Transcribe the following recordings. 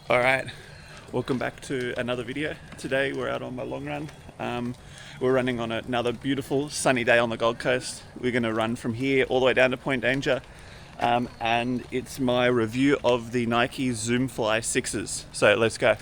All right, welcome back to another video. Today we're out on my long run. We're running on another beautiful sunny day on the Gold Coast. We're going to run from here all the way down to Point Danger, and it's my review of the Nike ZoomFly 6s. So let's go.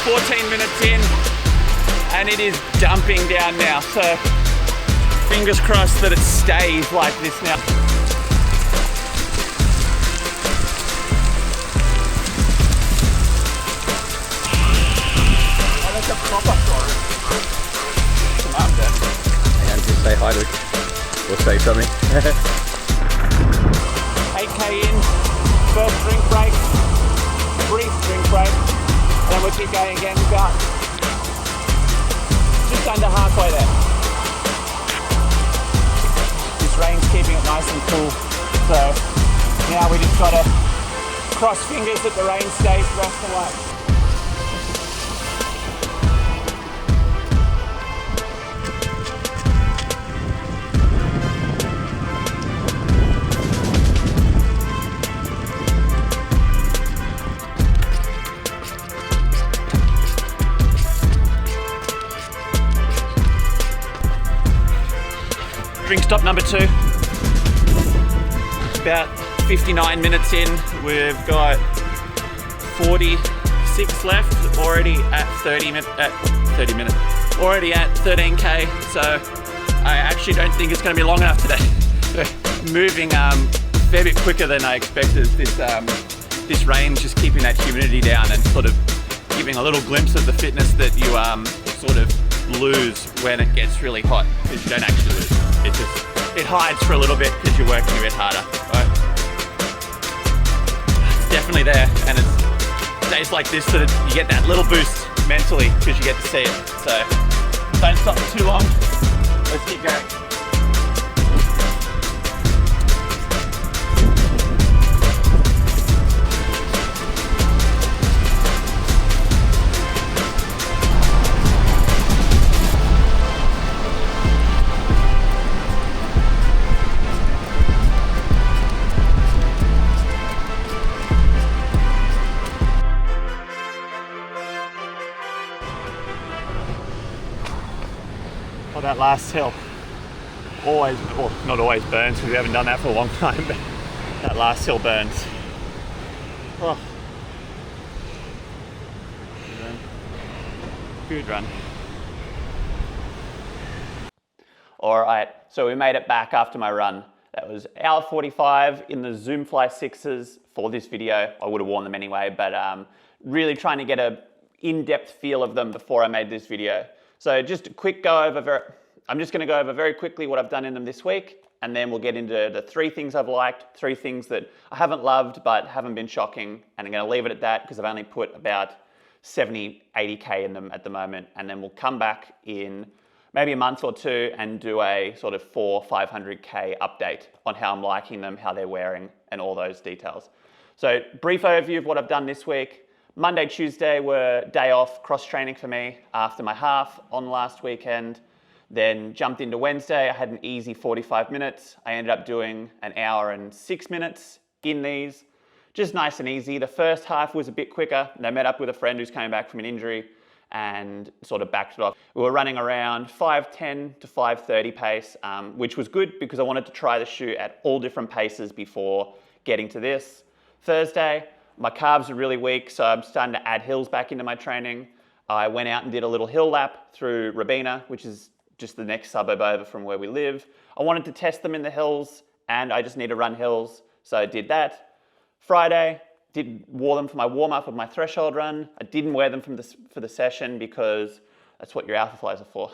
14 minutes in and it is dumping down now, so fingers crossed that it stays like this now. Oh, that's a proper story. Come on, Dan. And just say hi, Luke. Or say something. 8k in, first drink break, brief drink break. And then we'll keep going again, about just under halfway there. This rain's keeping it nice and cool. So now we just gotta cross fingers that the rain stays the rest of the way. Drink stop number 2. About 59 minutes in, we've got 46 left, already at 30 minutes, already at 13k. So I actually don't think it's going to be long enough today. Moving a fair bit quicker than I expected. This rain just keeping that humidity down and sort of giving a little glimpse of the fitness that you sort of lose when it gets really hot, because you don't actually lose. It hides for a little bit because you're working a bit harder, right? It's definitely there, and it's days like this that you get that little boost mentally because you get to see it. So don't stop for too long. Let's keep going. Oh, that last hill always, well, not always burns because we haven't done that for a long time, but that last hill burns. Oh. Good run. All right, so we made it back after my run. That was hour 45 in the ZoomFly 6s for this video. I would have worn them anyway, but really trying to get a in-depth feel of them before I made this video. So just a quick go over, I'm just gonna go over very quickly what I've done in them this week, and then we'll get into the 3 things I've liked, 3 things that I haven't loved but haven't been shocking, and I'm gonna leave it at that because I've only put about 70, 80k in them at the moment, and then we'll come back in maybe a month or 2 and do a sort of 400-500k update on how I'm liking them, how they're wearing, and all those details. So brief overview of what I've done this week. Monday, Tuesday were day off cross training for me after my half on last weekend. Then jumped into Wednesday. I had an easy 45 minutes. I ended up doing an hour and 6 minutes in these. Just nice and easy. The first half was a bit quicker, and I met up with a friend who's coming back from an injury and sort of backed it off. We were running around 5:10 to 5:30 pace, which was good because I wanted to try the shoe at all different paces before getting to this. Thursday, my calves are really weak, so I'm starting to add hills back into my training. I went out and did a little hill lap through Robina, which is just the next suburb over from where we live. I wanted to test them in the hills, and I just need to run hills, so I did that. Friday, wore them for my warm-up of my threshold run. I didn't wear them for the session because that's what your alpha flies are for.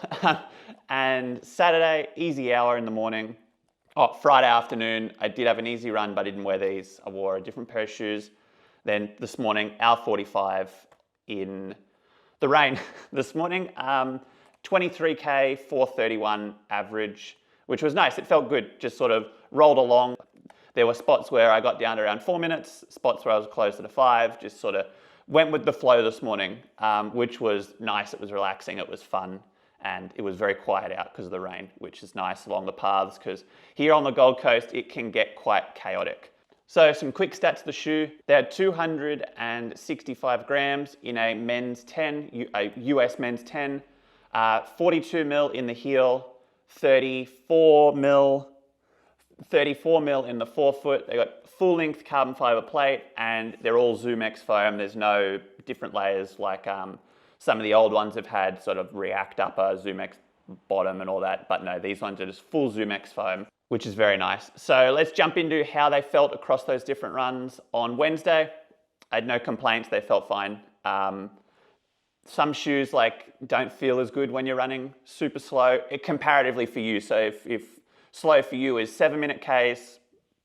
And Saturday, easy hour in the morning. Oh, Friday afternoon, I did have an easy run, but I didn't wear these. I wore a different pair of shoes. Then this morning, hour 45 in The rain this morning, 23K, 431 average, which was nice. It felt good, just sort of rolled along. There were spots where I got down to around 4 minutes, spots where I was closer to 5, just sort of went with the flow this morning, which was nice. It was relaxing, it was fun, and it was very quiet out because of the rain, which is nice along the paths, because here on the Gold Coast, it can get quite chaotic. So some quick stats of the shoe. They had 265 grams in a men's 10, a US men's 10, 42 mil in the heel, 34 mil in the forefoot. They got full length carbon fiber plate, and they're all ZoomX foam. There's no different layers like some of the old ones have had, sort of React upper, ZoomX bottom and all that, but no, these ones are just full ZoomX foam, which is very nice. So let's jump into how they felt across those different runs. On Wednesday, I had no complaints, they felt fine. Some shoes don't feel as good when you're running super slow, comparatively for you. So if slow for you is 7-minute Ks,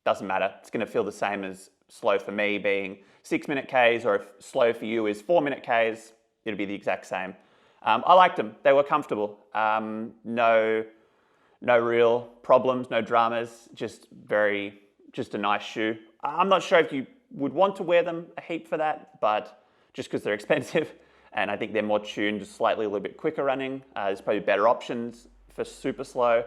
doesn't matter. It's gonna feel the same as slow for me being 6-minute Ks, or if slow for you is 4-minute Ks, it'll be the exact same. I liked them, they were comfortable. No real problems, no dramas, just a nice shoe. I'm not sure if you would want to wear them a heap for that, but just because they're expensive, and I think they're more tuned, just slightly a little bit quicker running. There's probably better options for super slow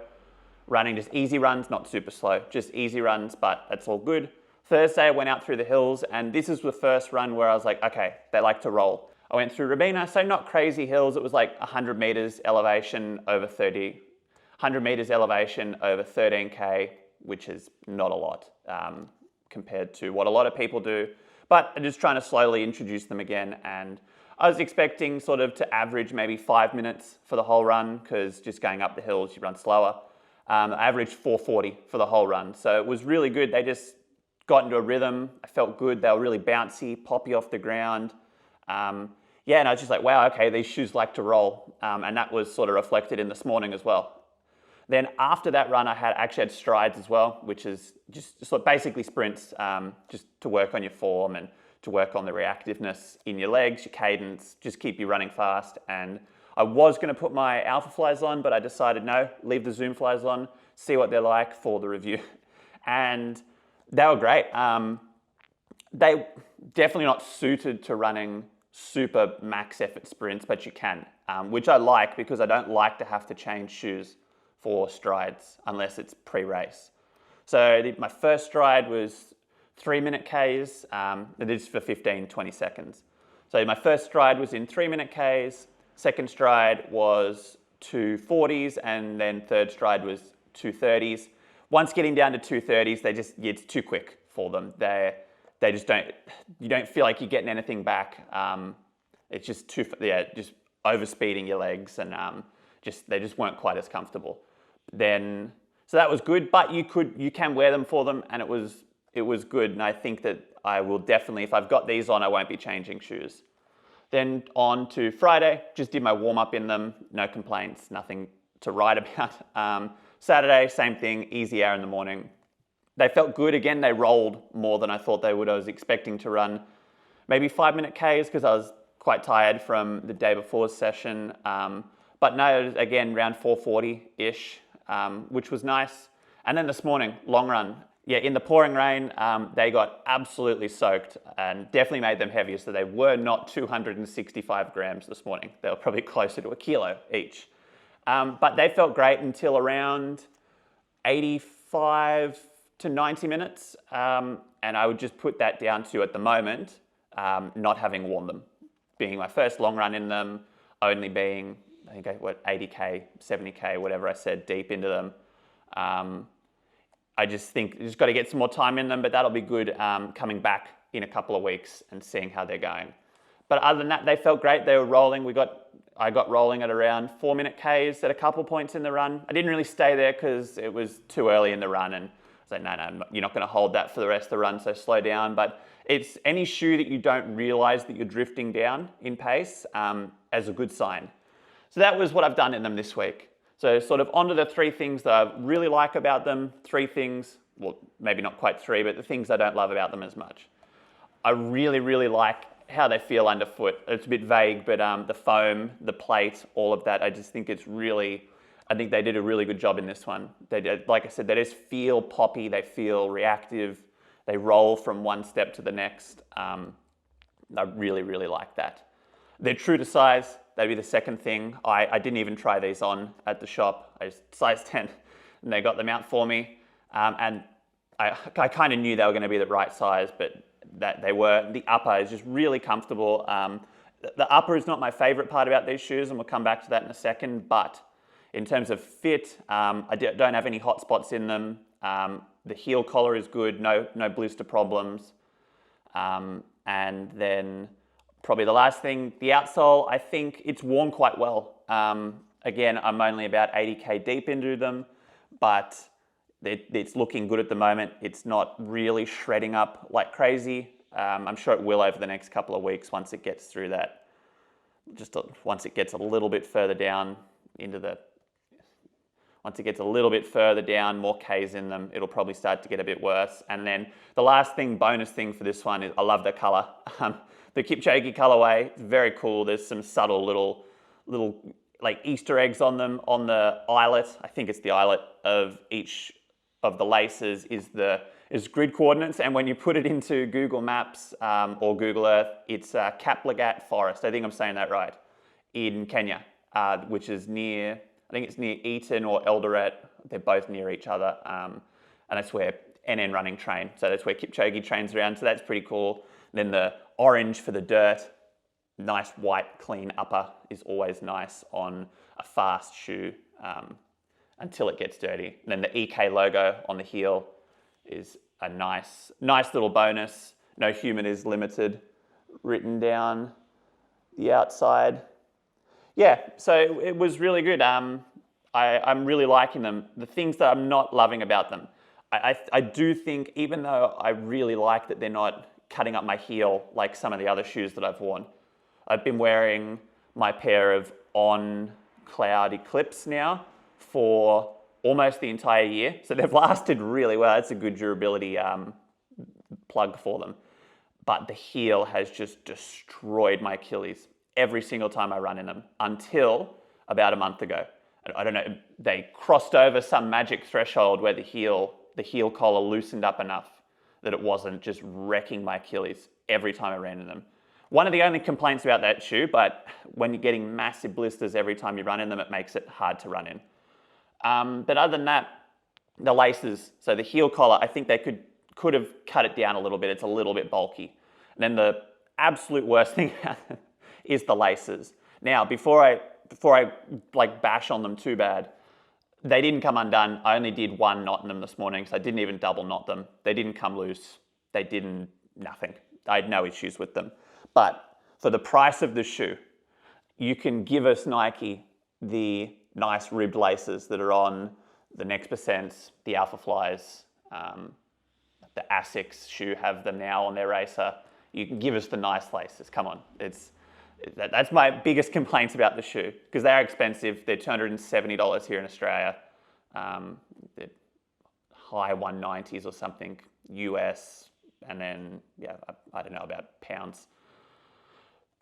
running, just easy runs, not super slow, just easy runs, but that's all good. Thursday, I went out through the hills, and this is the first run where I was like, okay, they like to roll. I went through Rabina, so not crazy hills. It was like 100 meters elevation over 100 meters elevation over 13K, which is not a lot compared to what a lot of people do. But I'm just trying to slowly introduce them again. And I was expecting sort of to average maybe 5 minutes for the whole run, because just going up the hills, you run slower. I averaged 440 for the whole run. So it was really good. They just got into a rhythm. I felt good. They were really bouncy, poppy off the ground. Yeah, and I was just like, wow, okay, these shoes like to roll. And that was sort of reflected in this morning as well. Then after that run, I actually had strides as well, which is just sort of basically sprints, just to work on your form and to work on the reactiveness in your legs, your cadence, just keep you running fast. And I was going to put my Alpha Flies on, but I decided no, leave the ZoomFlies on, see what they're like for the review. And they were great. They definitely not suited to running super max effort sprints, but you can, which I like, because I don't like to have to change shoes for strides unless it's pre-race. So my first stride was 3-minute Ks. It is for 15-20 seconds. So my first stride was in 3-minute Ks, second stride was 240s, and then third stride was 230s. Once getting down to 230s, it's too quick for them. They just don't, you don't feel like you're getting anything back. It's just just overspeeding your legs, and they just weren't quite as comfortable. So that was good, but you can wear them for them, and it was good. And I think that I will definitely, if I've got these on, I won't be changing shoes. Then on to Friday, just did my warm up in them, no complaints, nothing to write about. Saturday, same thing, easy hour in the morning. They felt good again. They rolled more than I thought they would. I was expecting to run maybe 5-minute Ks because I was quite tired from the day before's session. But no, again, around 440-ish, which was nice. And then this morning, long run. Yeah, in the pouring rain, they got absolutely soaked and definitely made them heavier. So they were not 265 grams this morning. They were probably closer to 1 kilo each. But they felt great until around 85 to 90 minutes. And I would just put that down to, at the moment, not having worn them. Being my first long run in them, only being, I think, 80K, 70K, whatever I said, deep into them. I just think you just got to get some more time in them, but that'll be good coming back in a couple of weeks and seeing how they're going. But other than that, they felt great. They were rolling. I got rolling at around 4-minute Ks at a couple points in the run. I didn't really stay there because it was too early in the run, and I was like, no, you're not going to hold that for the rest of the run, so slow down. But it's any shoe that you don't realize that you're drifting down in pace as a good sign. So that was what I've done in them this week. So sort of onto the 3 things that I really like about them. 3 things, well, maybe not quite 3, but the things I don't love about them as much. I really, really like how they feel underfoot. It's a bit vague, but the foam, the plate, all of that, I just think it's really, I think they did a really good job in this one. They did, like I said, they just feel poppy, they feel reactive, they roll from one step to the next. I really, really like that. They're true to size. That'd be the second thing. I didn't even try these on at the shop. I just size 10 and they got them out for me. And I kind of knew they were going to be the right size, but that they were. The upper is just really comfortable. The upper is not my favorite part about these shoes, and we'll come back to that in a second, but in terms of fit, I don't have any hot spots in them. The heel collar is good, no blister problems. And then probably the last thing, the outsole, I think it's worn quite well. Again, I'm only about 80K deep into them, but it's looking good at the moment. It's not really shredding up like crazy. I'm sure it will over the next couple of weeks once it gets through that. Once it gets a little bit further down into the, once it gets a little bit further down, more Ks in them, it'll probably start to get a bit worse. And then the last thing, bonus thing for this one is I love the color. The Kipchoge colorway, it's very cool. There's some subtle little like Easter eggs on them. On the eyelet, I think it's the eyelet of each of the laces is grid coordinates, and when you put it into Google Maps or Google Earth, it's Kaplagat Forest. I think I'm saying that right, in Kenya, which is near, I think it's near Eton or Eldoret. They're both near each other, and that's where NN Running train. So that's where Kipchoge trains around. So that's pretty cool. Then the orange for the dirt, nice white clean upper is always nice on a fast shoe. Until it gets dirty. And then the EK logo on the heel is a nice little bonus. No human is limited written down the outside. Yeah, so it was really good. I'm really liking them. The things that I'm not loving about them, I do think, even though I really like that they're not cutting up my heel like some of the other shoes that I've worn. I've been wearing my pair of On Cloud Eclipse now for almost the entire year. So they've lasted really well. It's a good durability plug for them. But the heel has just destroyed my Achilles every single time I run in them until about a month ago. I don't know, they crossed over some magic threshold where the heel collar loosened up enough that it wasn't just wrecking my Achilles every time I ran in them. One of the only complaints about that shoe, but when you're getting massive blisters every time you run in them, it makes it hard to run in. But other than that, the laces, so the heel collar, I think they could have cut it down a little bit. It's a little bit bulky. And then the absolute worst thing is the laces. Now, before I like bash on them too bad, they didn't come undone. I only did one knot in them this morning, so I didn't even double knot them. They didn't come loose. They didn't, nothing. I had no issues with them. But for the price of the shoe, you can give us Nike the nice ribbed laces that are on the Next Percents, the Alpha Flies, the Asics shoe have them now on their racer. You can give us the nice laces. Come on, that's my biggest complaints about the shoe, because they're expensive. They're $270 here in Australia. They're high 190s or something US, and then yeah, I don't know about pounds.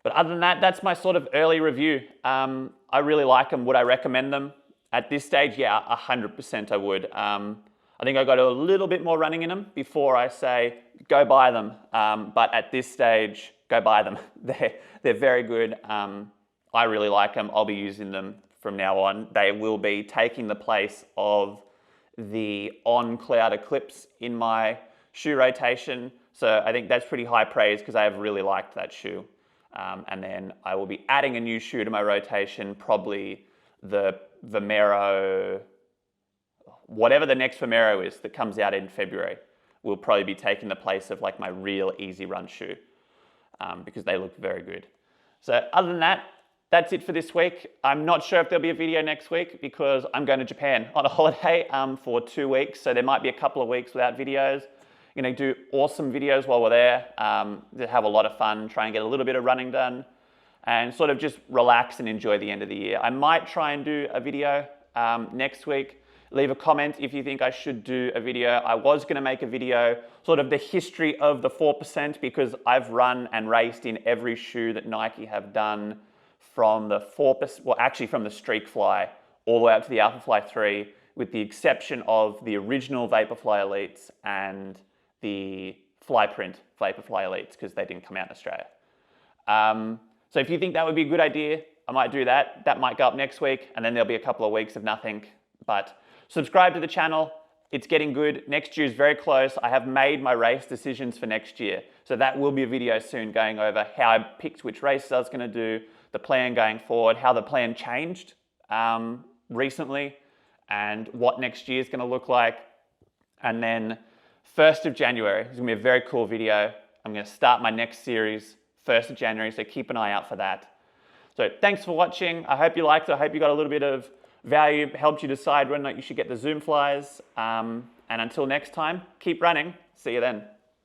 But other than that, that's my sort of early review. I really like them. Would I recommend them? At this stage, yeah, 100% I would. I think I got a little bit more running in them before I say, go buy them. But at this stage, go buy them. They're very good. I really like them. I'll be using them from now on. They will be taking the place of the On Cloud Eclipse in my shoe rotation. So I think that's pretty high praise because I have really liked that shoe. And then I will be adding a new shoe to my rotation, probably the Vomero, whatever the next Vomero is that comes out in February, will probably be taking the place of like my real easy run shoe because they look very good. So other than that, that's it for this week. I'm not sure if there'll be a video next week because I'm going to Japan on a holiday for 2 weeks. So there might be a couple of weeks without videos. Going to do awesome videos while we're there, to have a lot of fun, try and get a little bit of running done, and sort of just relax and enjoy the end of the year. I might try and do a video next week Leave a comment if you think I should do a video. I was going to make a video, sort of the history of the 4%, because I've run and raced in every shoe that Nike have done from the 4%, well actually from the Streak Fly all the way up to the Alphafly 3, with the exception of the original Vaporfly Elites and the Flyprint Vaporfly Elites, because they didn't come out in Australia. So if you think that would be a good idea, I might do that. That might go up next week, and then there'll be a couple of weeks of nothing. But subscribe to the channel. It's getting good. Next year is very close. I have made my race decisions for next year. So that will be a video soon going over how I picked which races I was going to do, the plan going forward, how the plan changed recently, and what next year is going to look like. And then 1st of January is going to be a very cool video. I'm going to start my next series 1st of January, so keep an eye out for that. So thanks for watching. I hope you liked it. I hope you got a little bit of value, helped you decide whether or not you should get the ZoomFlies. And until next time, keep running. See you then.